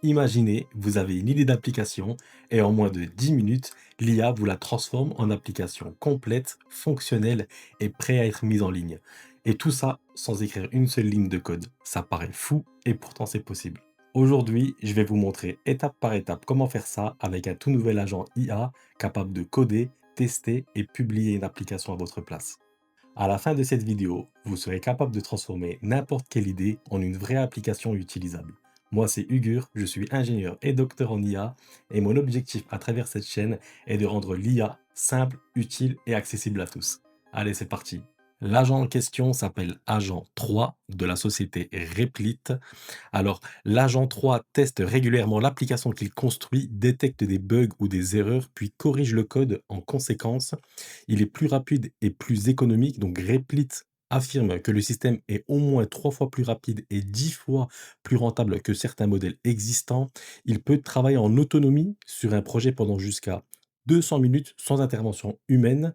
Imaginez, vous avez une idée d'application et en moins de 10 minutes, l'IA vous la transforme en application complète, fonctionnelle et prête à être mise en ligne. Et tout ça sans écrire une seule ligne de code. Ça paraît fou et pourtant c'est possible. Aujourd'hui, je vais vous montrer étape par étape comment faire ça avec un tout nouvel agent IA capable de coder, tester et publier une application à votre place. À la fin de cette vidéo, vous serez capable de transformer n'importe quelle idée en une vraie application utilisable. Moi, c'est Ugur, je suis ingénieur et docteur en IA, et mon objectif à travers cette chaîne est de rendre l'IA simple, utile et accessible à tous. Allez, c'est parti. L'agent en question s'appelle Agent 3 de la société Replit. Alors, l'agent 3 teste régulièrement l'application qu'il construit, détecte des bugs ou des erreurs, puis corrige le code en conséquence. Il est plus rapide et plus économique, donc Replit affirme que le système est au moins 3 fois plus rapide et 10 fois plus rentable que certains modèles existants. Il peut travailler en autonomie sur un projet pendant jusqu'à 200 minutes sans intervention humaine.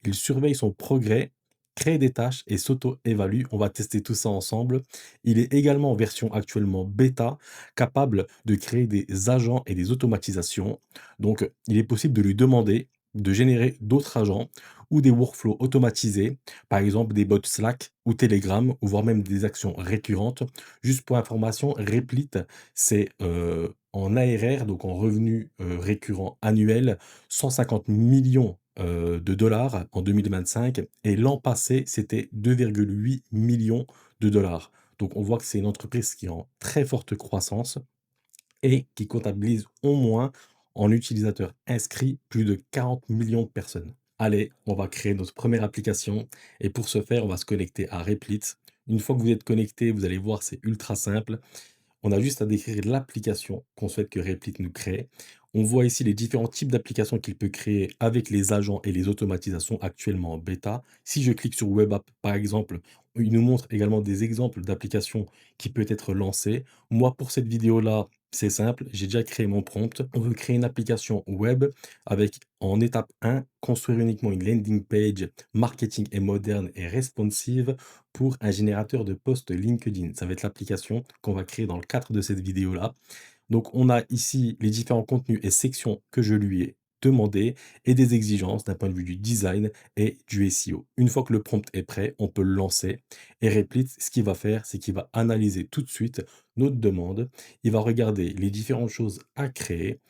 Il surveille son progrès, crée des tâches et s'auto-évalue. On va tester tout ça ensemble. Il est également en version actuellement bêta, capable de créer des agents et des automatisations. Donc, il est possible de lui demander de générer d'autres agents ou des workflows automatisés, par exemple des bots Slack ou Telegram, ou voire même des actions récurrentes. Juste pour information, Replit, c'est en ARR, donc en revenu récurrent annuel, 150 millions de dollars en 2025, et l'an passé, c'était 2,8 millions de dollars. Donc on voit que c'est une entreprise qui est en très forte croissance et qui comptabilise au moins en utilisateurs inscrits plus de 40 millions de personnes. Allez, on va créer notre première application et pour ce faire, on va se connecter à Replit. Une fois que vous êtes connecté, vous allez voir, c'est ultra simple. On a juste à décrire l'application qu'on souhaite que Replit nous crée. On voit ici les différents types d'applications qu'il peut créer avec les agents et les automatisations actuellement en bêta. Si je clique sur Web App, par exemple, il nous montre également des exemples d'applications qui peuvent être lancées. Moi, pour cette vidéo-là, c'est simple, j'ai déjà créé mon prompt. On veut créer une application web avec, en étape 1, construire uniquement une landing page marketing et moderne et responsive pour un générateur de posts LinkedIn. Ça va être l'application qu'on va créer dans le cadre de cette vidéo-là. Donc, on a ici les différents contenus et sections que je lui ai demandé et des exigences d'un point de vue du design et du SEO. Une fois que le prompt est prêt, on peut le lancer et Replit, ce qu'il va faire, c'est qu'il va analyser tout de suite notre demande. Il va regarder les différentes choses à créer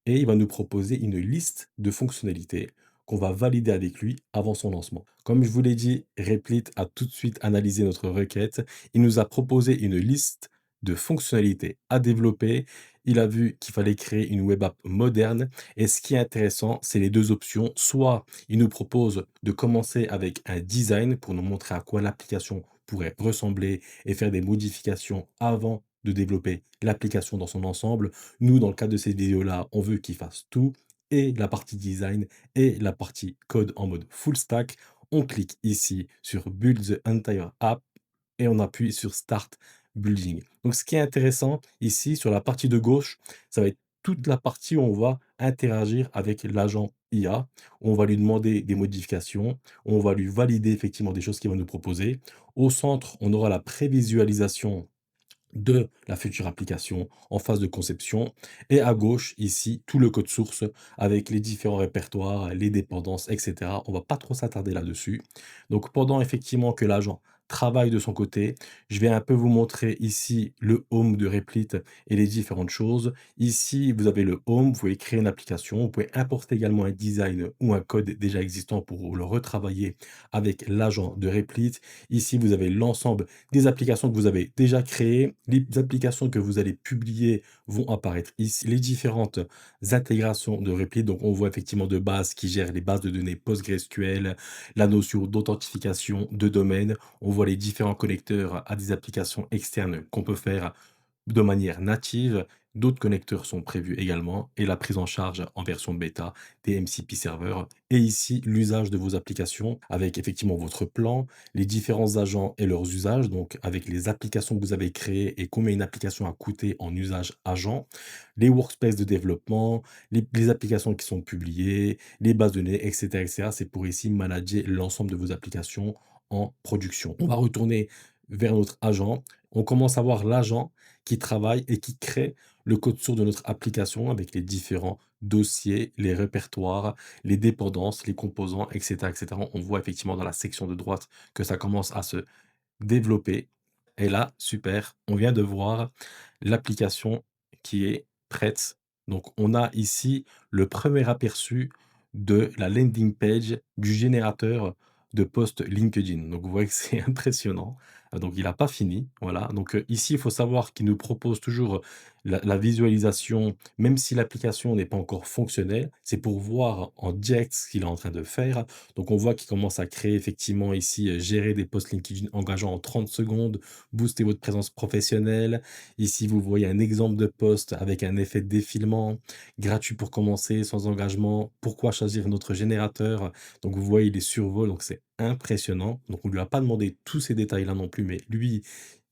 et il va nous proposer une liste de fonctionnalités qu'on va valider avec lui avant son lancement. Comme je vous l'ai dit, Replit a tout de suite analysé notre requête. Il nous a proposé une liste de fonctionnalités à développer. Il a vu qu'il fallait créer une web app moderne. Et ce qui est intéressant, c'est les deux options. Soit il nous propose de commencer avec un design pour nous montrer à quoi l'application pourrait ressembler et faire des modifications avant de développer l'application dans son ensemble. Nous, dans le cadre de cette vidéo-là, on veut qu'il fasse tout et la partie design et la partie code en mode full stack. On clique ici sur Build the entire app et on appuie sur Start Building. Donc ce qui est intéressant ici sur la partie de gauche, ça va être toute la partie où on va interagir avec l'agent IA. On va lui demander des modifications, on va lui valider effectivement des choses qu'il va nous proposer. Au centre, on aura la prévisualisation de la future application en phase de conception. Et à gauche, ici, tout le code source avec les différents répertoires, les dépendances, etc. On va pas trop s'attarder là-dessus. Donc, pendant effectivement que l'agent travaille de son côté, je vais un peu vous montrer ici le home de Replit et les différentes choses. Ici, vous avez le home, vous pouvez créer une application, vous pouvez importer également un design ou un code déjà existant pour le retravailler avec l'agent de Replit. Ici, vous avez l'ensemble des applications que vous avez déjà créées, les applications que vous allez publier vont apparaître ici, les différentes intégrations de Replit. Donc, on voit effectivement de base qui gère les bases de données PostgreSQL, la notion d'authentification de domaine. On voit les différents connecteurs à des applications externes qu'on peut faire de manière native. D'autres connecteurs sont prévus également et la prise en charge en version bêta des MCP serveurs. Et ici, l'usage de vos applications avec effectivement votre plan, les différents agents et leurs usages, donc avec les applications que vous avez créées et combien une application a coûté en usage agent, les workspaces de développement, les applications qui sont publiées, les bases de données, etc., etc. C'est pour ici manager l'ensemble de vos applications en production. On va retourner vers notre agent. On commence à voir l'agent qui travaille et qui crée le code source de notre application avec les différents dossiers, les répertoires, les dépendances, les composants, etc., etc. On voit effectivement dans la section de droite que ça commence à se développer. Et là, super, on vient de voir l'application qui est prête. Donc, on a ici le premier aperçu de la landing page du générateur de posts LinkedIn. Donc, vous voyez que c'est impressionnant. Donc, il n'a pas fini. Voilà. Donc, ici, il faut savoir qu'il nous propose toujours la visualisation, même si l'application n'est pas encore fonctionnelle. C'est pour voir en direct ce qu'il est en train de faire. Donc, on voit qu'il commence à créer effectivement ici, gérer des posts LinkedIn engageants en 30 secondes, booster votre présence professionnelle. Ici, vous voyez un exemple de post avec un effet de défilement, gratuit pour commencer, sans engagement. Pourquoi choisir notre générateur? Donc, vous voyez les survols, donc c'est impressionnant. Donc, on lui a pas demandé tous ces détails-là non plus, mais lui,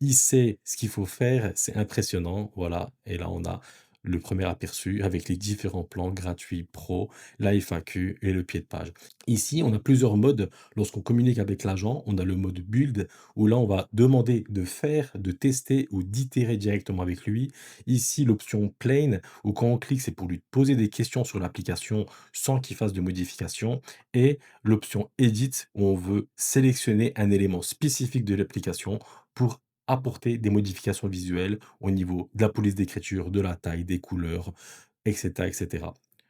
il sait ce qu'il faut faire. C'est impressionnant, voilà. Et là, on a le premier aperçu avec les différents plans gratuits pro, la FAQ et le pied de page. Ici, on a plusieurs modes lorsqu'on communique avec l'agent. On a le mode build où là, on va demander de faire, de tester ou d'itérer directement avec lui. Ici, l'option plain où quand on clique, c'est pour lui poser des questions sur l'application sans qu'il fasse de modifications. Et l'option edit où on veut sélectionner un élément spécifique de l'application pour apporter des modifications visuelles au niveau de la police d'écriture, de la taille, des couleurs, etc., etc.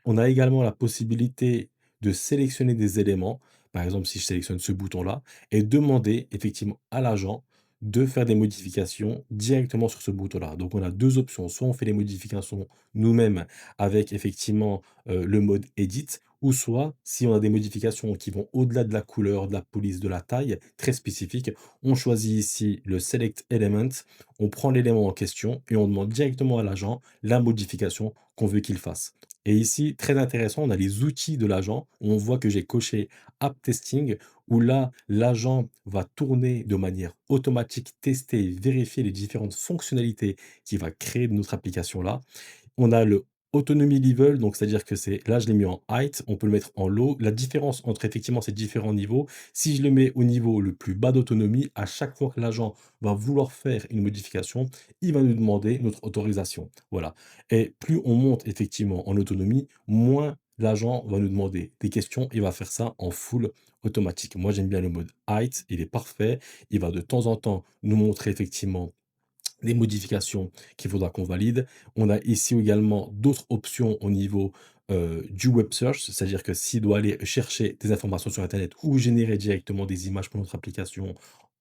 On a également la possibilité de sélectionner des éléments, par exemple si je sélectionne ce bouton-là, et demander effectivement à l'agent de faire des modifications directement sur ce bouton-là. Donc on a 2 options, soit on fait les modifications nous-mêmes avec effectivement, le mode edit ou soit si on a des modifications qui vont au-delà de la couleur, de la police, de la taille, très spécifique, on choisit ici le select element, on prend l'élément en question et on demande directement à l'agent la modification qu'on veut qu'il fasse. Et ici, très intéressant, on a les outils de l'agent. On voit que j'ai coché App Testing, où là, l'agent va tourner de manière automatique, tester et vérifier les différentes fonctionnalités qu'il va créer de notre application-là. On a le autonomy level, donc c'est-à-dire que c'est là, je l'ai mis en height, on peut le mettre en low. La différence entre effectivement ces différents niveaux, si je le mets au niveau le plus bas d'autonomie, à chaque fois que l'agent va vouloir faire une modification, il va nous demander notre autorisation. Voilà. Et plus on monte effectivement en autonomie, moins l'agent va nous demander des questions. Il va faire ça en full automatique. Moi, j'aime bien le mode height, il est parfait. Il va de temps en temps nous montrer effectivement des modifications qu'il faudra qu'on valide. On a ici également d'autres options au niveau, du web search, c'est-à-dire que s'il doit aller chercher des informations sur internet ou générer directement des images pour notre application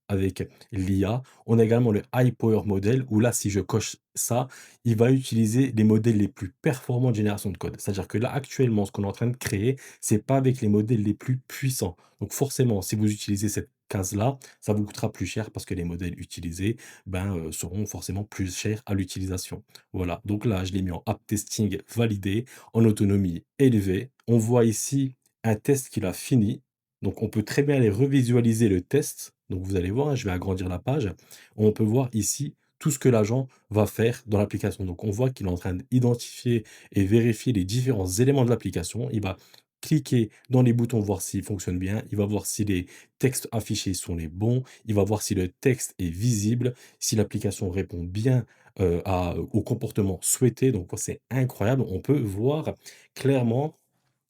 avec l'IA. On a également le High Power Model où là, si je coche ça, il va utiliser les modèles les plus performants de génération de code. C'est-à-dire que là, actuellement, ce qu'on est en train de créer, c'est pas avec les modèles les plus puissants. Donc forcément, si vous utilisez cette case-là, ça vous coûtera plus cher parce que les modèles utilisés, ben, seront forcément plus chers à l'utilisation. Voilà, donc là, je l'ai mis en app testing validé, en autonomie élevée. On voit ici un test qu'il a fini. Donc on peut très bien aller revisualiser le test. Donc vous allez voir, hein, je vais agrandir la page. On peut voir ici tout ce que l'agent va faire dans l'application. Donc on voit qu'il est en train d'identifier et vérifier les différents éléments de l'application. Il va cliquer dans les boutons, voir s'ils fonctionnent bien. Il va voir si les textes affichés sont les bons. Il va voir si le texte est visible, si l'application répond bien au comportement souhaité. Donc c'est incroyable. On peut voir clairement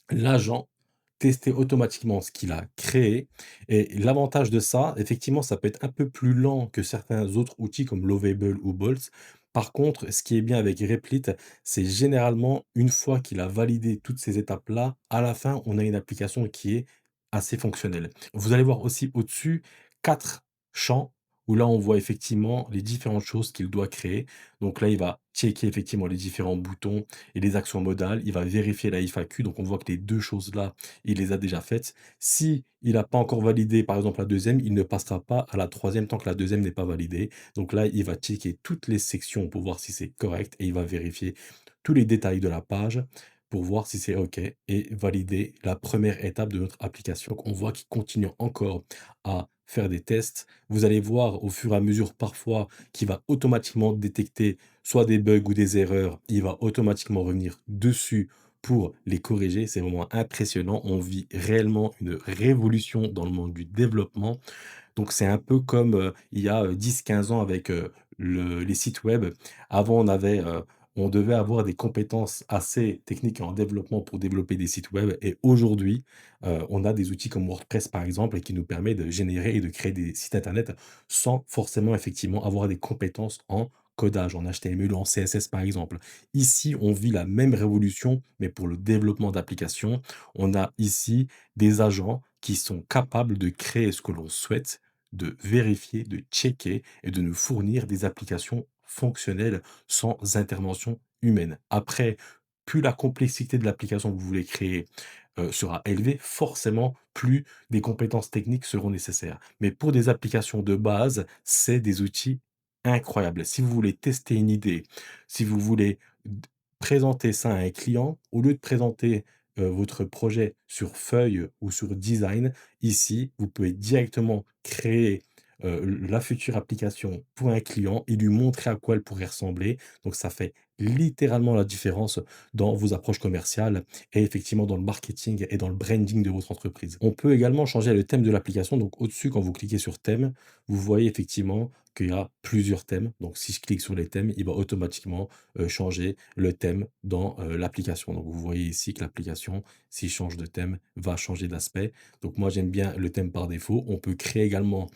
l'agent tester automatiquement ce qu'il a créé et l'avantage de ça, effectivement, ça peut être un peu plus lent que certains autres outils comme Lovable ou Bolt. Par contre, ce qui est bien avec Replit, c'est généralement une fois qu'il a validé toutes ces étapes-là, à la fin, on a une application qui est assez fonctionnelle. Vous allez voir aussi au-dessus 4 champs où là, on voit effectivement les différentes choses qu'il doit créer. Donc là, il va checker effectivement les différents boutons et les actions modales. Il va vérifier la FAQ. Donc, on voit que les 2 choses-là, il les a déjà faites. Si il n'a pas encore validé, par exemple, la deuxième, il ne passera pas à la troisième tant que la deuxième n'est pas validée. Donc là, il va checker toutes les sections pour voir si c'est correct et il va vérifier tous les détails de la page pour voir si c'est OK et valider la première étape de notre application. Donc, on voit qu'il continue encore à faire des tests. Vous allez voir au fur et à mesure parfois qu'il va automatiquement détecter soit des bugs ou des erreurs, il va automatiquement revenir dessus pour les corriger. C'est vraiment impressionnant. On vit réellement une révolution dans le monde du développement. Donc c'est un peu comme, il y a, 10-15 ans avec, les sites web. Avant, on avait, on devait avoir des compétences assez techniques en développement pour développer des sites web et aujourd'hui, on a des outils comme WordPress, par exemple, qui nous permet de générer et de créer des sites internet sans forcément effectivement avoir des compétences en codage, en HTML ou en CSS, par exemple. Ici, on vit la même révolution, mais pour le développement d'applications. On a ici des agents qui sont capables de créer ce que l'on souhaite, de vérifier, de checker et de nous fournir des applications fonctionnelles sans intervention humaine. Après, plus la complexité de l'application que vous voulez créer, sera élevée, forcément, plus des compétences techniques seront nécessaires. Mais pour des applications de base, c'est des outils incroyables. Si vous voulez tester une idée, si vous voulez d présenter ça à un client, au lieu de présenter, votre projet sur feuille ou sur design, ici, vous pouvez directement créer, la future application pour un client et lui montrer à quoi elle pourrait ressembler. Donc ça fait littéralement la différence dans vos approches commerciales et effectivement dans le marketing et dans le branding de votre entreprise. On peut également changer le thème de l'application. Donc au-dessus, quand vous cliquez sur thème, vous voyez effectivement qu'il y a plusieurs thèmes. Donc si je clique sur les thèmes, il va automatiquement changer le thème dans l'application. Donc vous voyez ici que l'application, s'il change de thème, va changer d'aspect. Donc moi j'aime bien le thème par défaut. On peut créer également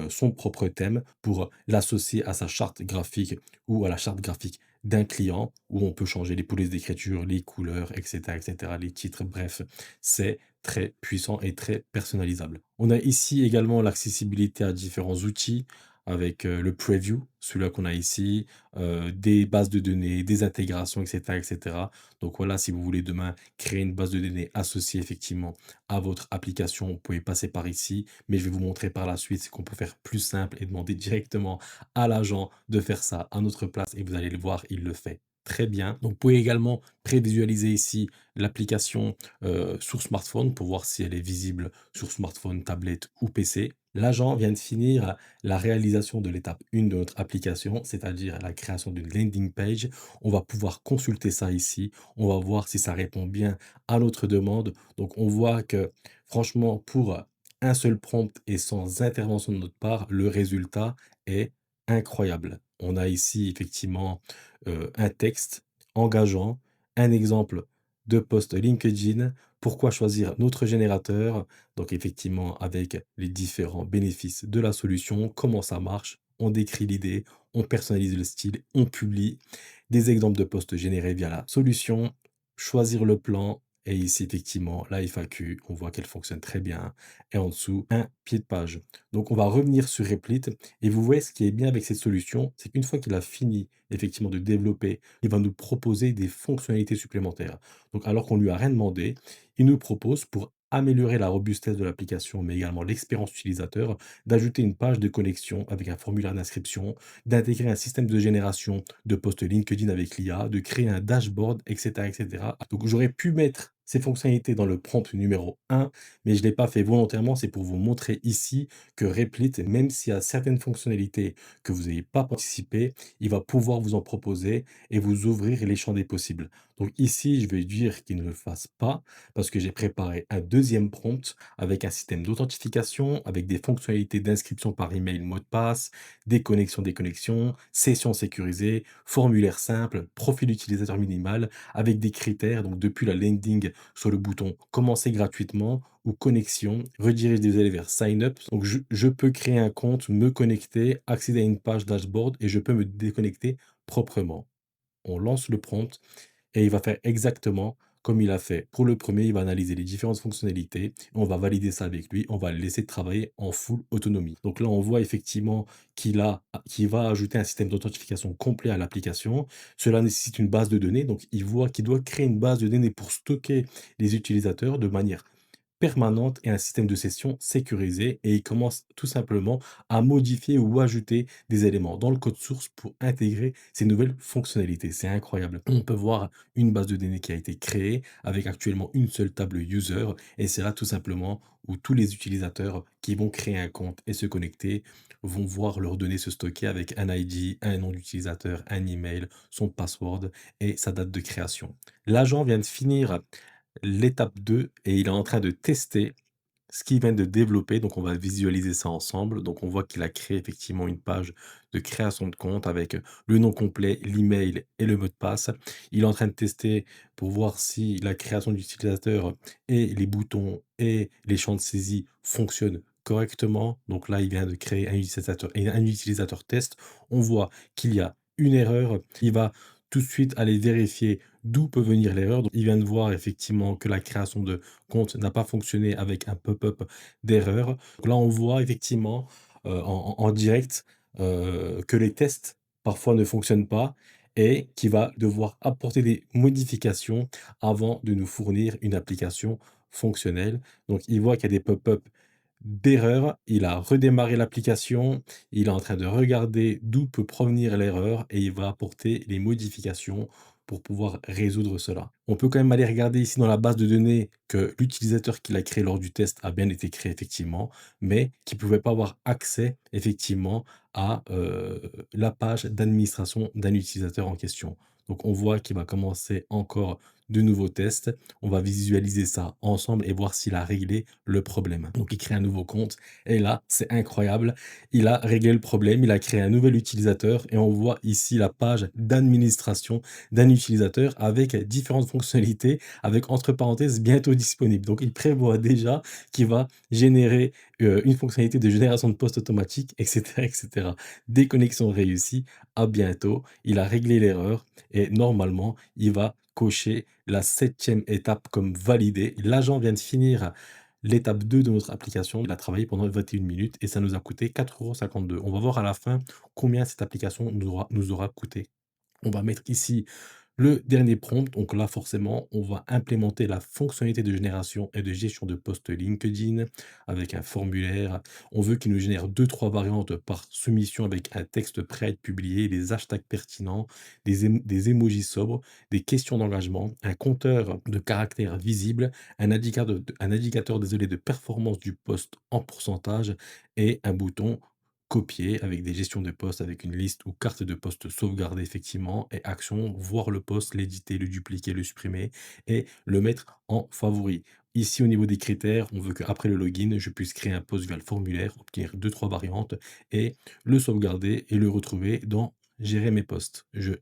son propre thème pour l'associer à sa charte graphique ou à la charte graphique d'un client où on peut changer les polices d'écriture, les couleurs, et cetera, les titres, bref, c'est très puissant et très personnalisable. On a ici également l'accessibilité à différents outils avec, le preview, celui-là qu'on a ici, des bases de données, des intégrations, et cetera. Donc voilà, si vous voulez demain créer une base de données associée effectivement à votre application, vous pouvez passer par ici, mais je vais vous montrer par la suite ce qu'on peut faire plus simple et demander directement à l'agent de faire ça à notre place et vous allez le voir, il le fait très bien. Donc, vous pouvez également prévisualiser ici l'application sur smartphone pour voir si elle est visible sur smartphone, tablette ou PC. L'agent vient de finir la réalisation de l'étape 1 de notre application, c'est-à-dire la création d'une landing page. On va pouvoir consulter ça ici. On va voir si ça répond bien à notre demande. Donc, on voit que franchement, pour un seul prompt et sans intervention de notre part, le résultat est incroyable. On a ici effectivement, un texte engageant, un exemple de post LinkedIn, pourquoi choisir notre générateur, donc effectivement avec les différents bénéfices de la solution, comment ça marche, on décrit l'idée, on personnalise le style, on publie des exemples de posts générés via la solution, choisir le plan et ici effectivement la FAQ, on voit qu'elle fonctionne très bien et en dessous un pied de page. Donc on va revenir sur Replit et vous voyez ce qui est bien avec cette solution, c'est qu'une fois qu'il a fini effectivement de développer, il va nous proposer des fonctionnalités supplémentaires. Donc alors qu'on lui a rien demandé, il nous propose pour améliorer la robustesse de l'application, mais également l'expérience utilisateur, d'ajouter une page de connexion avec un formulaire d'inscription, d'intégrer un système de génération de posts LinkedIn avec l'IA, de créer un dashboard, etc., etc. Donc j'aurais pu mettre ces fonctionnalités dans le prompt numéro 1, mais je ne l'ai pas fait volontairement, c'est pour vous montrer ici que Replit, même s'il y a certaines fonctionnalités que vous n'avez pas participé, il va pouvoir vous en proposer et vous ouvrir les champs des possibles. Donc ici, je vais dire qu'il ne le fasse pas parce que j'ai préparé un deuxième prompt avec un système d'authentification, avec des fonctionnalités d'inscription par email, mot de passe, déconnexion, session sécurisée, formulaire simple, profil utilisateur minimal, avec des critères, donc depuis la landing sur le bouton commencer gratuitement ou connexion, redirige des élèves vers sign up. Donc je peux créer un compte, me connecter, accéder à une page dashboard et je peux me déconnecter proprement. On lance le prompt et il va faire exactement comme il a fait pour le premier. Il va analyser les différentes fonctionnalités, on va valider ça avec lui, on va le laisser travailler en full autonomie. Donc là, on voit effectivement qu'il va ajouter un système d'authentification complet à l'application. Cela nécessite une base de données, donc il voit qu'il doit créer une base de données pour stocker les utilisateurs de manière permanente et un système de session sécurisé et il commence tout simplement à modifier ou ajouter des éléments dans le code source pour intégrer ces nouvelles fonctionnalités. C'est incroyable. On peut voir une base de données qui a été créée avec actuellement une seule table user et c'est là tout simplement où tous les utilisateurs qui vont créer un compte et se connecter vont voir leurs données se stocker avec un ID, un nom d'utilisateur, un email, son password et sa date de création. L'agent vient de finir l'étape 2 et il est en train de tester ce qu'il vient de développer. Donc on va visualiser ça ensemble. Donc on voit qu'il a créé effectivement une page de création de compte avec le nom complet, l'email et le mot de passe. Il est en train de tester pour voir si la création d'utilisateur et les boutons et les champs de saisie fonctionnent correctement. Donc là, il vient de créer un utilisateur test. On voit qu'il y a une erreur. Il va tout de suite aller vérifier d'où peut venir l'erreur. Donc, il vient de voir effectivement que la création de compte n'a pas fonctionné avec un pop-up d'erreur. Donc là, on voit effectivement en direct que les tests parfois ne fonctionnent pas et qu'il va devoir apporter des modifications avant de nous fournir une application fonctionnelle. Donc, il voit qu'il y a des pop-up d'erreur, il a redémarré l'application, il est en train de regarder d'où peut provenir l'erreur et il va apporter les modifications pour pouvoir résoudre cela. On peut quand même aller regarder ici dans la base de données que l'utilisateur qu'il a créé lors du test a bien été créé effectivement, mais qu'il ne pouvait pas avoir accès effectivement à la page d'administration d'un utilisateur en question. Donc on voit qu'il va commencer encore de nouveaux tests. On va visualiser ça ensemble et voir s'il a réglé le problème. Donc il crée un nouveau compte et là, c'est incroyable. Il a réglé le problème, il a créé un nouvel utilisateur et on voit ici la page d'administration d'un utilisateur avec différentes fonctionnalités, avec entre parenthèses bientôt disponible. Donc il prévoit déjà qu'il va générer une fonctionnalité de génération de poste automatique, etc., etc. Déconnexion réussie, à bientôt. Il a réglé l'erreur et normalement, il va cocher la septième étape comme validée. L'agent vient de finir l'étape 2 de notre application. Il a travaillé pendant 21 minutes et ça nous a coûté 4,52 €. On va voir à la fin combien cette application nous aura coûté. On va mettre ici le dernier prompt, donc là forcément, on va implémenter la fonctionnalité de génération et de gestion de posts LinkedIn avec un formulaire. On veut qu'il nous génère deux trois variantes par soumission avec un texte prêt à être publié, des hashtags pertinents, des emojis sobres, des questions d'engagement, un compteur de caractères visible, un indicateur désolé, de performance du post en pourcentage et un bouton copier avec des gestions de poste, avec une liste ou carte de poste sauvegardée effectivement et action, voir le poste, l'éditer, le dupliquer, le supprimer et le mettre en favori. Ici, au niveau des critères, on veut qu'après le login, je puisse créer un post via le formulaire, obtenir deux trois variantes et le sauvegarder et le retrouver dans gérer mes postes. Je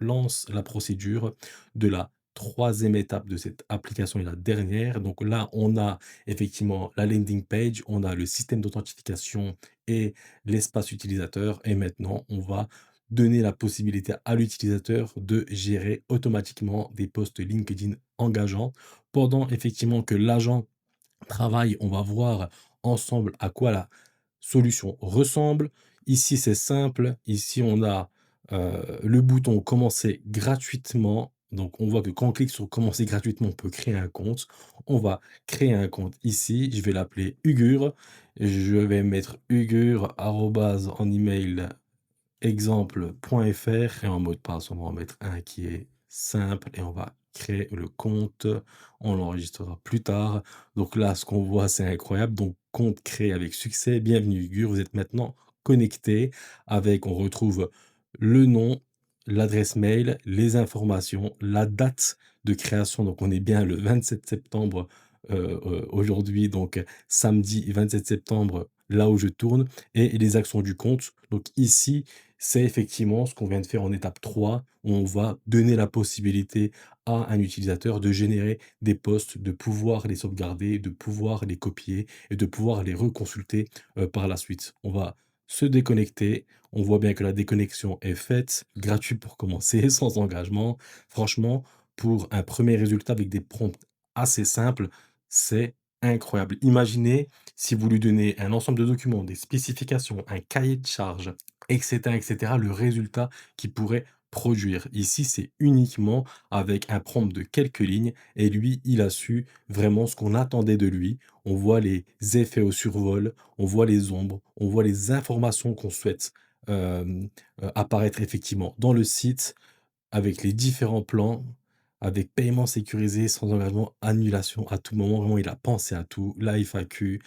lance la procédure de la troisième étape de cette application et la dernière. Donc là, on a effectivement la landing page, on a le système d'authentification et l'espace utilisateur. Et maintenant, on va donner la possibilité à l'utilisateur de gérer automatiquement des posts LinkedIn engageants pendant effectivement que l'agent travail, on va voir ensemble à quoi la solution ressemble. Ici, c'est simple. Ici, on a le bouton commencer gratuitement. Donc, on voit que quand on clique sur commencer gratuitement, on peut créer un compte. On va créer un compte ici. Je vais l'appeler Ugur. Je vais mettre Ugur arrobase en email exemple.fr et en mot de passe, on va en mettre un qui est simple et on va créer le compte. On l'enregistrera plus tard. Donc là, ce qu'on voit, c'est incroyable. Donc, compte créé avec succès. Bienvenue, Gur. Vous êtes maintenant connecté avec, on retrouve le nom, l'adresse mail, les informations, la date de création. Donc, on est bien le 27 septembre aujourd'hui. Donc, samedi 27 septembre, là où je tourne, et les actions du compte. Donc, ici, c'est effectivement ce qu'on vient de faire en étape 3, où on va donner la possibilité à un utilisateur de générer des posts, de pouvoir les sauvegarder, de pouvoir les copier et de pouvoir les reconsulter par la suite. On va se déconnecter. On voit bien que la déconnexion est faite, gratuit pour commencer, sans engagement. Franchement, pour un premier résultat avec des prompts assez simples, c'est incroyable. Imaginez si vous lui donnez un ensemble de documents, des spécifications, un cahier de charges, et cetera, le résultat qu'il pourrait produire. Ici, c'est uniquement avec un prompt de quelques lignes et lui, il a su vraiment ce qu'on attendait de lui. On voit les effets au survol, on voit les ombres, on voit les informations qu'on souhaite apparaître effectivement dans le site avec les différents plans, avec paiement sécurisé, sans engagement, annulation à tout moment. Vraiment, il a pensé à tout. La FAQ,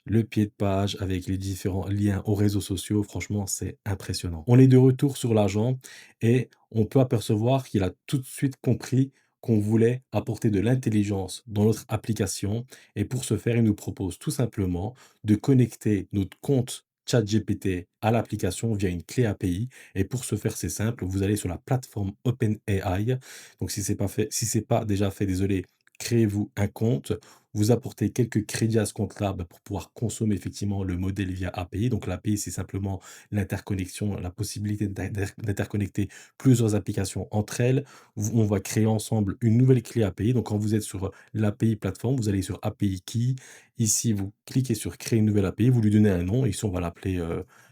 le pied de page avec les différents liens aux réseaux sociaux, franchement, c'est impressionnant. On est de retour sur l'agent et on peut apercevoir qu'il a tout de suite compris qu'on voulait apporter de l'intelligence dans notre application et pour ce faire, il nous propose tout simplement de connecter notre compte ChatGPT à l'application via une clé API et pour ce faire, c'est simple, vous allez sur la plateforme OpenAI. Donc si c'est pas déjà fait, désolé, créez-vous un compte, vous apportez quelques crédits à ce compte-là, bah, pour pouvoir consommer effectivement le modèle via API. Donc l'API, c'est simplement l'interconnexion, la possibilité d'interconnecter plusieurs applications entre elles. On va créer ensemble une nouvelle clé API. Donc quand vous êtes sur l'API plateforme, vous allez sur API Key. Ici, vous cliquez sur créer une nouvelle API, vous lui donnez un nom. Ici, on va l'appeler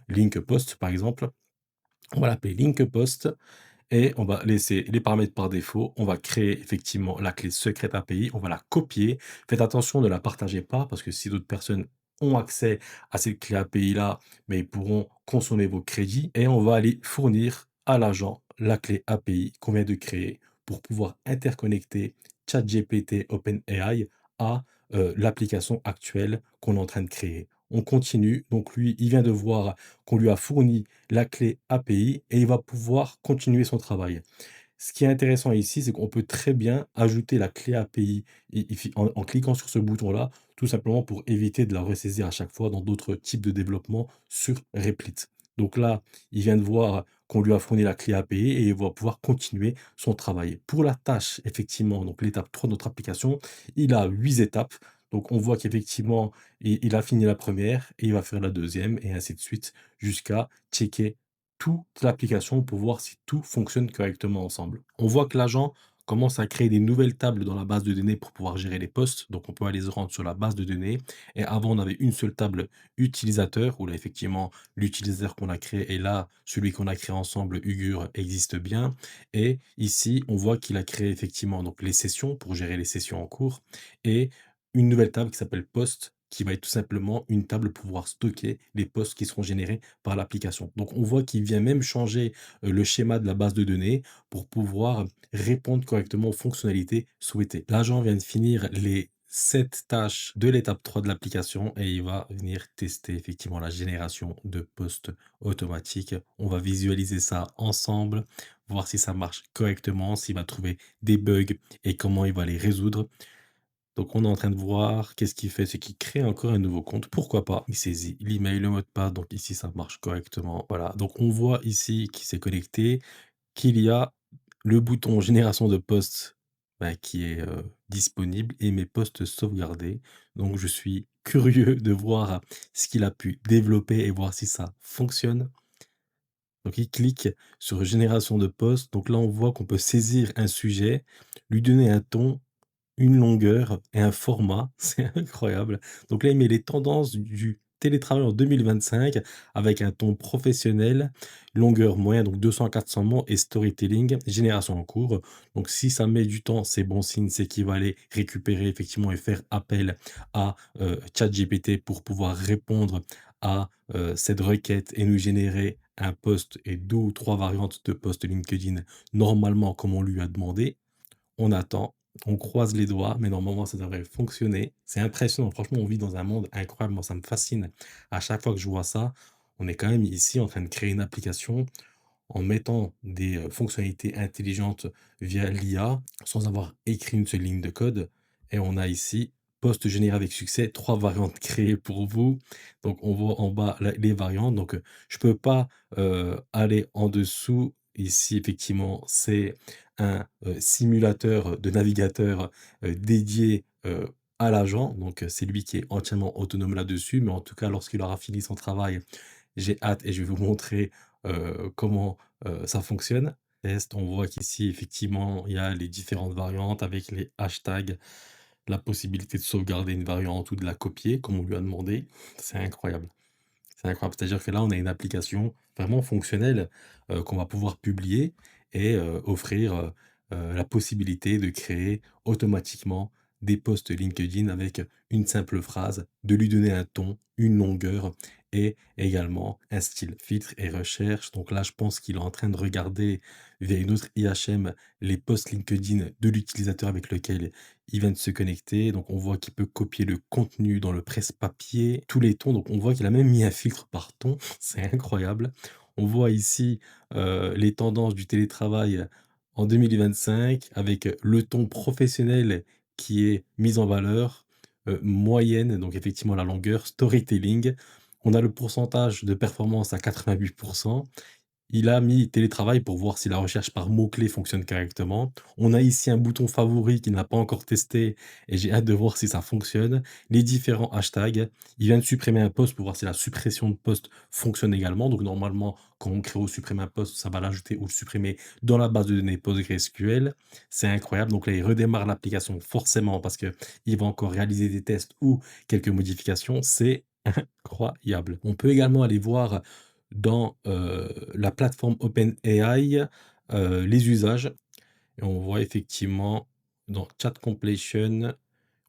Link Post, par exemple. On va l'appeler Link Post et on va laisser les paramètres par défaut. On va créer effectivement la clé secrète API, on va la copier. Faites attention, ne la partagez pas parce que si d'autres personnes ont accès à cette clé API-là, mais ils pourront consommer vos crédits et on va aller fournir à l'agent la clé API qu'on vient de créer pour pouvoir interconnecter ChatGPT OpenAI à l'application actuelle qu'on est en train de créer. On continue. Donc lui, il vient de voir qu'on lui a fourni la clé API et il va pouvoir continuer son travail. Ce qui est intéressant ici, c'est qu'on peut très bien ajouter la clé API en cliquant sur ce bouton-là, tout simplement pour éviter de la ressaisir à chaque fois dans d'autres types de développement sur Replit. Donc là, il vient de voir qu'on lui a fourni la clé API et il va pouvoir continuer son travail. Pour la tâche, effectivement, donc l'étape 3 de notre application, il a 8 étapes. Donc on voit qu'effectivement, il a fini la première et il va faire la deuxième et ainsi de suite jusqu'à checker toute l'application pour voir si tout fonctionne correctement ensemble. On voit que l'agent commence à créer des nouvelles tables dans la base de données pour pouvoir gérer les postes. Donc, on peut aller se rendre sur la base de données. Et avant, on avait une seule table utilisateur où là, effectivement, l'utilisateur qu'on a créé est là. Celui qu'on a créé ensemble, Ugur, existe bien. Et ici, on voit qu'il a créé effectivement donc les sessions pour gérer les sessions en cours et une nouvelle table qui s'appelle post qui va être tout simplement une table pour pouvoir stocker les posts qui seront générés par l'application. Donc on voit qu'il vient même changer le schéma de la base de données pour pouvoir répondre correctement aux fonctionnalités souhaitées. L'agent vient de finir les 7 tâches de l'étape 3 de l'application et il va venir tester effectivement la génération de posts automatiques. On va visualiser ça ensemble, voir si ça marche correctement, s'il va trouver des bugs et comment il va les résoudre. Donc on est en train de voir, qu'est-ce qu'il fait? C'est qu'il crée encore un nouveau compte. Pourquoi pas? Il saisit l'email, le mot de passe, donc ici ça marche correctement. Voilà, donc on voit ici qu'il s'est connecté, qu'il y a le bouton génération de posts, bah, qui est disponible et mes posts sauvegardés. Donc je suis curieux de voir ce qu'il a pu développer et voir si ça fonctionne. Donc il clique sur génération de posts. Donc là on voit qu'on peut saisir un sujet, lui donner un ton, une longueur et un format, c'est incroyable. Donc là, il met les tendances du télétravail en 2025 avec un ton professionnel, longueur moyenne, donc 200-400 mots et storytelling, génération en cours. Donc si ça met du temps, c'est bon signe, c'est qu'il va aller récupérer effectivement et faire appel à ChatGPT pour pouvoir répondre à cette requête et nous générer un post et 2 ou 3 variantes de post LinkedIn normalement comme on lui a demandé. On attend, on croise les doigts, mais normalement, ça devrait fonctionner. C'est impressionnant. Franchement, on vit dans un monde incroyable. Moi, ça me fascine. À chaque fois que je vois ça, on est quand même ici en train de créer une application en mettant des fonctionnalités intelligentes via l'IA sans avoir écrit une seule ligne de code. Et on a ici post généré avec succès, 3 variantes créées pour vous. Donc, on voit en bas les variantes. Donc, je peux pas aller en dessous. Ici, effectivement, c'est un simulateur de navigateur dédié à l'agent. Donc, c'est lui qui est entièrement autonome là-dessus. Mais en tout cas, lorsqu'il aura fini son travail, j'ai hâte et je vais vous montrer comment ça fonctionne. Test, on voit qu'ici, effectivement, il y a les différentes variantes avec les hashtags, la possibilité de sauvegarder une variante ou de la copier, comme on lui a demandé. C'est incroyable. C'est incroyable. C'est-à-dire que là, on a une application vraiment fonctionnelle qu'on va pouvoir publier et offrir la possibilité de créer automatiquement des posts LinkedIn avec une simple phrase, de lui donner un ton, une longueur et également un style filtre et recherche. Donc là, je pense qu'il est en train de regarder via une autre IHM les posts LinkedIn de l'utilisateur avec lequel il vient de se connecter. Donc on voit qu'il peut copier le contenu dans le presse-papier, tous les tons. Donc on voit qu'il a même mis un filtre par ton. C'est incroyable. On voit ici les tendances du télétravail en 2025 avec le ton professionnel qui est mis en valeur, moyenne, donc effectivement la longueur, storytelling. On a le pourcentage de performance à 88. Il a mis télétravail pour voir si la recherche par mots-clés fonctionne correctement. On a ici un bouton favori qu'il n'a pas encore testé et j'ai hâte de voir si ça fonctionne. Les différents hashtags. Il vient de supprimer un post pour voir si la suppression de post fonctionne également. Donc normalement, quand on crée ou supprime un post, ça va l'ajouter ou le supprimer dans la base de données PostgreSQL. C'est incroyable. Donc là, il redémarre l'application forcément parce que il va encore réaliser des tests ou quelques modifications. C'est incroyable. On peut également aller voir dans, la plateforme OpenAI, les usages et on voit effectivement dans Chat Completion,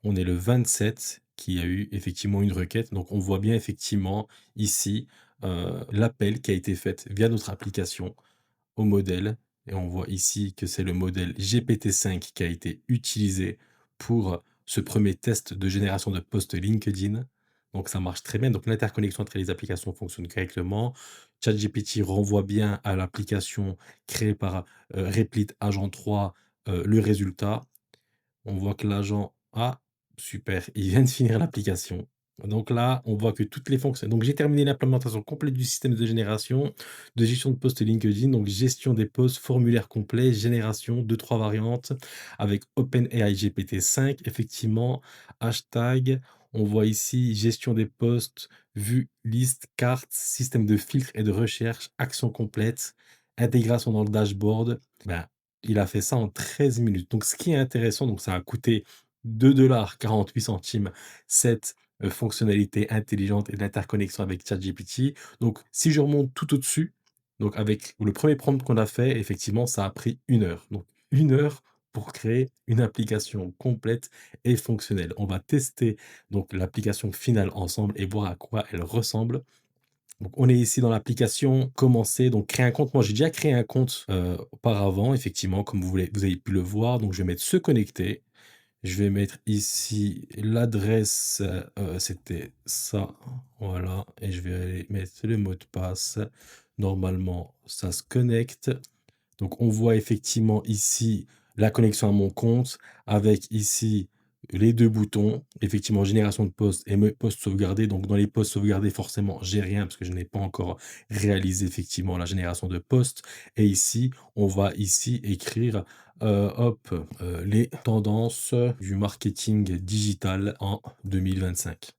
on est le 27 qui a eu effectivement une requête. Donc on voit bien effectivement ici, l'appel qui a été fait via notre application au modèle et on voit ici que c'est le modèle GPT-5 qui a été utilisé pour ce premier test de génération de posts LinkedIn. Donc ça marche très bien. Donc l'interconnexion entre les applications fonctionne correctement. ChatGPT renvoie bien à l'application créée par Replit Agent 3 le résultat. On voit que l'agent ah, super, il vient de finir l'application. Donc là, on voit que toutes les fonctions donc j'ai terminé l'implémentation complète du système de génération, de gestion de posts LinkedIn, donc gestion des posts, formulaire complet, génération, deux trois variantes avec OpenAI GPT-5, effectivement, hashtag, on voit ici gestion des posts, vue, liste, carte, système de filtre et de recherche, action complète, intégration dans le dashboard. Ben, il a fait ça en 13 minutes. Donc ce qui est intéressant, donc ça a coûté 2,48 $, cette, fonctionnalité intelligente et d'interconnexion avec ChatGPT. Donc si je remonte tout au-dessus, donc avec le premier prompt qu'on a fait, effectivement, ça a pris 1 heure. Donc 1 heure pour créer une application complète et fonctionnelle. On va tester donc l'application finale ensemble et voir à quoi elle ressemble. Donc on est ici dans l'application «Commencer», donc créer un compte. Moi, j'ai déjà créé un compte, auparavant, effectivement, comme vous avez pu le voir. Donc je vais mettre «Se connecter». Je vais mettre ici l'adresse, c'était ça, voilà et je vais aller mettre le mot de passe. Normalement, ça se connecte. Donc on voit effectivement ici la connexion à mon compte avec ici les 2 boutons, effectivement génération de poste et me poste sauvegardé. Donc dans les postes sauvegardés, forcément, j'ai rien parce que je n'ai pas encore réalisé effectivement la génération de poste et ici, on va ici écrire, hop, les tendances du marketing digital en 2025.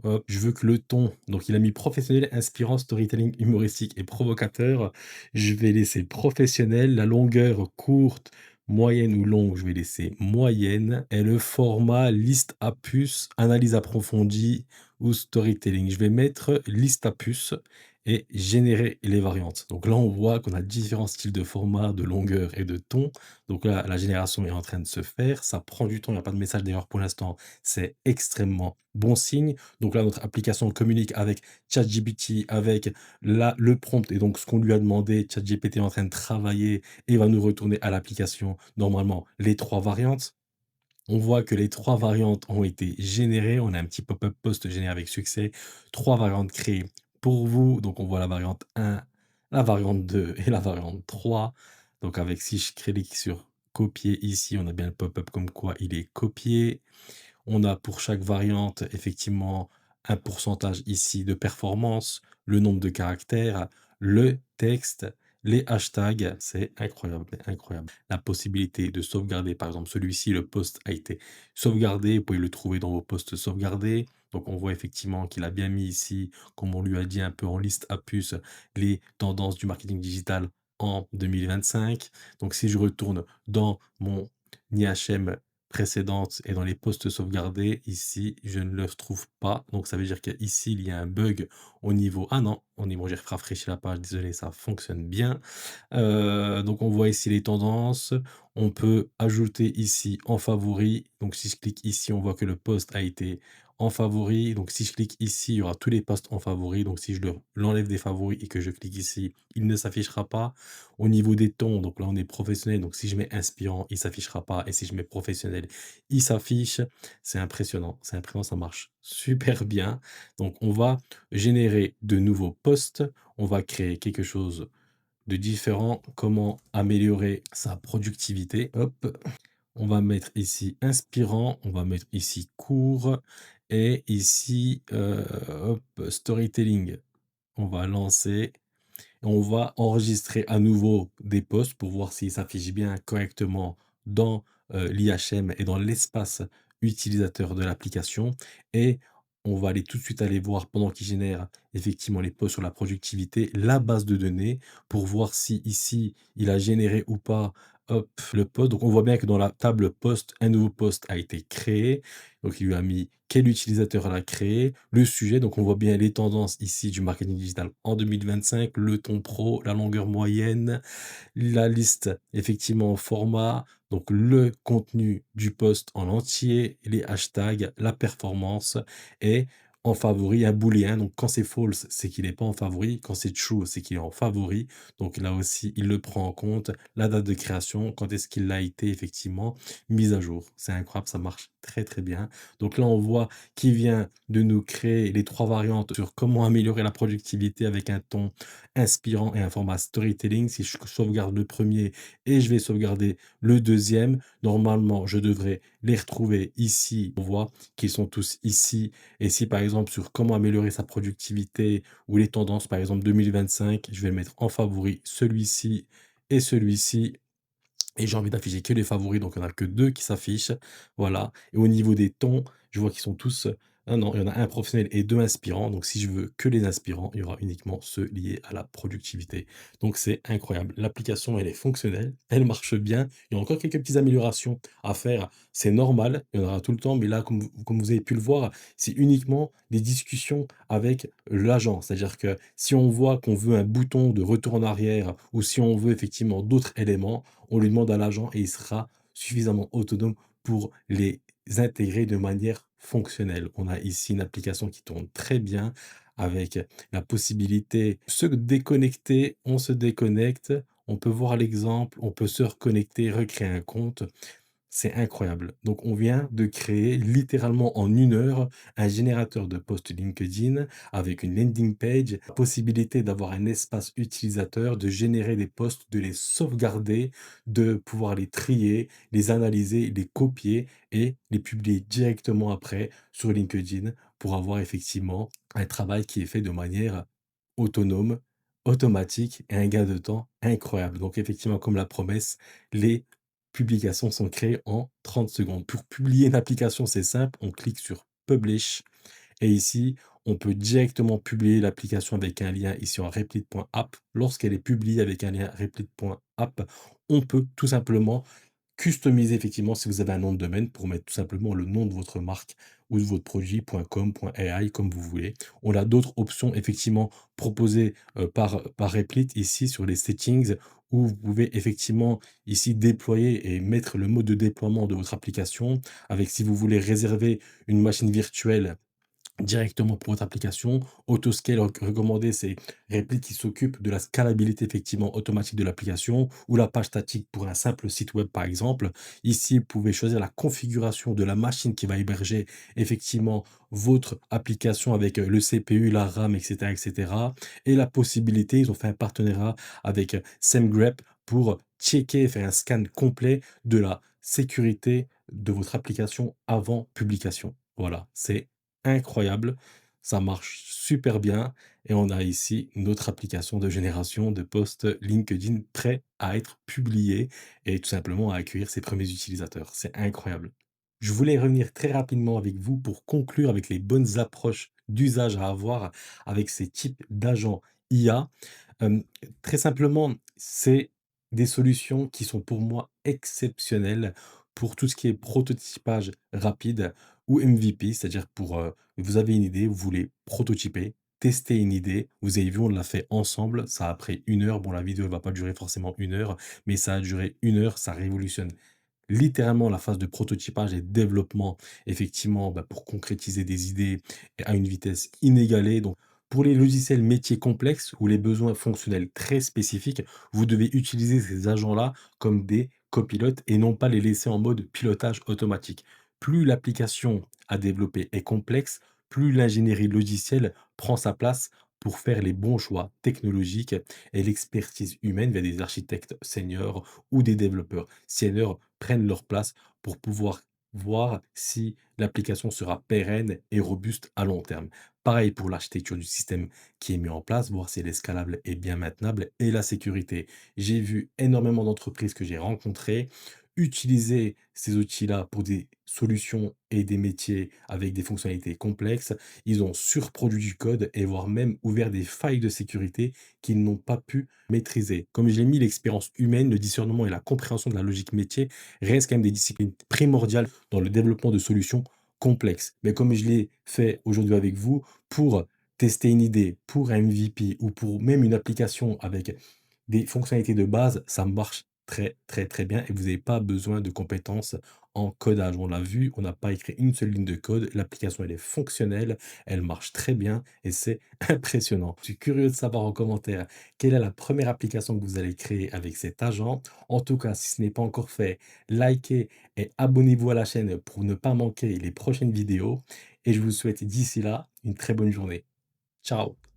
Hop, je veux que le ton donc il a mis professionnel, inspirant, storytelling humoristique et provocateur. Je vais laisser professionnel, la longueur courte, moyenne ou longue, je vais laisser moyenne et le format liste à puce, analyse approfondie ou storytelling. Je vais mettre liste à puce et générer les variantes. Donc là, on voit qu'on a différents styles de format, de longueur et de ton. Donc là, la génération est en train de se faire. Ça prend du temps, il n'y a pas de message d'erreur pour l'instant. C'est extrêmement bon signe. Donc là, notre application communique avec ChatGPT, avec le prompt et donc ce qu'on lui a demandé. ChatGPT est en train de travailler et va nous retourner à l'application, normalement, les 3 variantes. On voit que les 3 variantes ont été générées. On a un petit pop-up post généré avec succès. 3 variantes créées pour vous. Donc on voit la variante 1, la variante 2 et la variante 3. Donc avec si je clique sur copier ici, on a bien le pop-up comme quoi il est copié. On a pour chaque variante effectivement un pourcentage ici de performance, le nombre de caractères, le texte, les hashtags, c'est incroyable, incroyable. La possibilité de sauvegarder, par exemple, celui-ci, le post a été sauvegardé, vous pouvez le trouver dans vos posts sauvegardés. Donc on voit effectivement qu'il a bien mis ici, comme on lui a dit un peu en liste à puce, les tendances du marketing digital en 2025. Donc si je retourne dans mon IHM précédente et dans les postes sauvegardés, ici, je ne le retrouve pas. Donc ça veut dire qu'ici, il y a un bug au niveau ah non, au niveau j'ai rafraîchi la page, désolé, ça fonctionne bien. Donc on voit ici les tendances. On peut ajouter ici en favori. Donc si je clique ici, on voit que le post a été en favori. Donc si je clique ici, il y aura tous les posts en favori. Donc si je l'enlève des favoris et que je clique ici, il ne s'affichera pas. Au niveau des tons, donc là on est professionnel. Donc si je mets inspirant, il s'affichera pas. Et si je mets professionnel, il s'affiche. C'est impressionnant. C'est impressionnant, ça marche super bien. Donc on va générer de nouveaux posts. On va créer quelque chose de différents comment améliorer sa productivité. Hop, on va mettre ici inspirant, on va mettre ici court et ici, hop, storytelling. On va lancer. On va enregistrer à nouveau des posts pour voir s'ils s'affichent bien correctement dans, l'IHM et dans l'espace utilisateur de l'application et on va aller tout de suite aller voir pendant qu'il génère effectivement les posts sur la productivité, la base de données pour voir si ici, il a généré ou pas, hop, le post. Donc on voit bien que dans la table post, un nouveau post a été créé. Donc il lui a mis quel utilisateur l'a créé, le sujet, donc on voit bien les tendances ici du marketing digital en 2025, le ton pro, la longueur moyenne, la liste effectivement en format, donc le contenu du post en entier, les hashtags, la performance et en favori un booléen. Donc quand c'est false, c'est qu'il n'est pas en favori. Quand c'est true, c'est qu'il est en favori. Donc là aussi, il le prend en compte. La date de création, quand est-ce qu'il a été effectivement mis à jour. C'est incroyable, ça marche très très bien. Donc là, on voit qu'il vient de nous créer les 3 variantes sur comment améliorer la productivité avec un ton inspirant et un format storytelling. Si je sauvegarde le premier et je vais sauvegarder le deuxième, normalement, je devrais les retrouver ici. On voit qu'ils sont tous ici. Et si par exemple sur comment améliorer sa productivité ou les tendances, par exemple 2025, je vais le mettre en favori, celui-ci et celui-ci. Et j'ai envie d'afficher que les favoris, donc il y en a que 2 qui s'affichent, voilà. Et au niveau des tons, je vois qu'ils sont tous, ah non, il y en a un professionnel et 2 inspirants, donc si je veux que les inspirants, il y aura uniquement ceux liés à la productivité. Donc c'est incroyable. L'application, elle est fonctionnelle, elle marche bien. Il y a encore quelques petites améliorations à faire, c'est normal, il y en aura tout le temps, mais là, comme vous avez pu le voir, c'est uniquement des discussions avec l'agent. C'est-à-dire que si on voit qu'on veut un bouton de retour en arrière ou si on veut effectivement d'autres éléments, on lui demande à l'agent et il sera suffisamment autonome pour les intégrer de manière fonctionnelle. On a ici une application qui tourne très bien avec la possibilité de se déconnecter, on se déconnecte, on peut voir l'exemple, on peut se reconnecter, recréer un compte. C'est incroyable. Donc, on vient de créer littéralement en 1 heure un générateur de posts LinkedIn avec une landing page, la possibilité d'avoir un espace utilisateur, de générer des posts, de les sauvegarder, de pouvoir les trier, les analyser, les copier et les publier directement après sur LinkedIn pour avoir effectivement un travail qui est fait de manière autonome, automatique et un gain de temps incroyable. Donc, effectivement, comme la promesse, les publications sont créées en 30 secondes. Pour publier une application, c'est simple, on clique sur Publish et ici, on peut directement publier l'application avec un lien ici en replit.app. Lorsqu'elle est publiée avec un lien replit.app, on peut tout simplement customiser effectivement si vous avez un nom de domaine pour mettre tout simplement le nom de votre marque ou de votre produit .com, .ai comme vous voulez. On a d'autres options effectivement proposées par Replit ici sur les settings où vous pouvez effectivement ici déployer et mettre le mode de déploiement de votre application avec si vous voulez réserver une machine virtuelle directement pour votre application. Autoscale recommandé, c'est Replit qui s'occupe de la scalabilité effectivement automatique de l'application ou la page statique pour un simple site web par exemple. Ici, vous pouvez choisir la configuration de la machine qui va héberger effectivement votre application avec le CPU, la RAM, etc., etc. Et cetera. Et la possibilité, ils ont fait un partenariat avec SameGrep pour checker, faire un scan complet de la sécurité de votre application avant publication. Voilà, c'est incroyable, ça marche super bien et on a ici notre application de génération de posts LinkedIn prêt à être publié et tout simplement à accueillir ses premiers utilisateurs. C'est incroyable. Je voulais revenir très rapidement avec vous pour conclure avec les bonnes approches d'usage à avoir avec ces types d'agents IA. Hem, Très simplement, c'est des solutions qui sont pour moi exceptionnelles pour tout ce qui est prototypage rapide ou MVP, c'est-à-dire pour, vous avez une idée, vous voulez prototyper, tester une idée. Vous avez vu, on l'a fait ensemble, ça a pris 1 heure. Bon, la vidéo ne va pas durer forcément 1 heure, mais ça a duré 1 heure, ça révolutionne littéralement la phase de prototypage et de développement, effectivement, bah, pour concrétiser des idées à une vitesse inégalée. Donc, pour les logiciels métiers complexes ou les besoins fonctionnels très spécifiques, vous devez utiliser ces agents-là comme des copilotes et non pas les laisser en mode pilotage automatique. Plus l'application à développer est complexe, plus l'ingénierie logicielle prend sa place pour faire les bons choix technologiques et l'expertise humaine via des architectes seniors ou des développeurs seniors prennent leur place pour pouvoir voir si l'application sera pérenne et robuste à long terme. Pareil pour l'architecture du système qui est mis en place, voir si elle est scalable et bien maintenable et la sécurité. J'ai vu énormément d'entreprises que j'ai rencontrées utiliser ces outils-là pour des solutions et des métiers avec des fonctionnalités complexes. Ils ont surproduit du code et voire même ouvert des failles de sécurité qu'ils n'ont pas pu maîtriser. Comme je l'ai mis, l'expérience humaine, le discernement et la compréhension de la logique métier restent quand même des disciplines primordiales dans le développement de solutions complexes. Mais comme je l'ai fait aujourd'hui avec vous, pour tester une idée, pour un MVP ou pour même une application avec des fonctionnalités de base, ça marche très, très, très bien et vous n'avez pas besoin de compétences en codage. On l'a vu, on n'a pas écrit une seule ligne de code. L'application, elle est fonctionnelle, elle marche très bien et c'est impressionnant. Je suis curieux de savoir en commentaire quelle est la première application que vous allez créer avec cet agent. En tout cas, si ce n'est pas encore fait, likez et abonnez-vous à la chaîne pour ne pas manquer les prochaines vidéos. Et je vous souhaite d'ici là une très bonne journée. Ciao!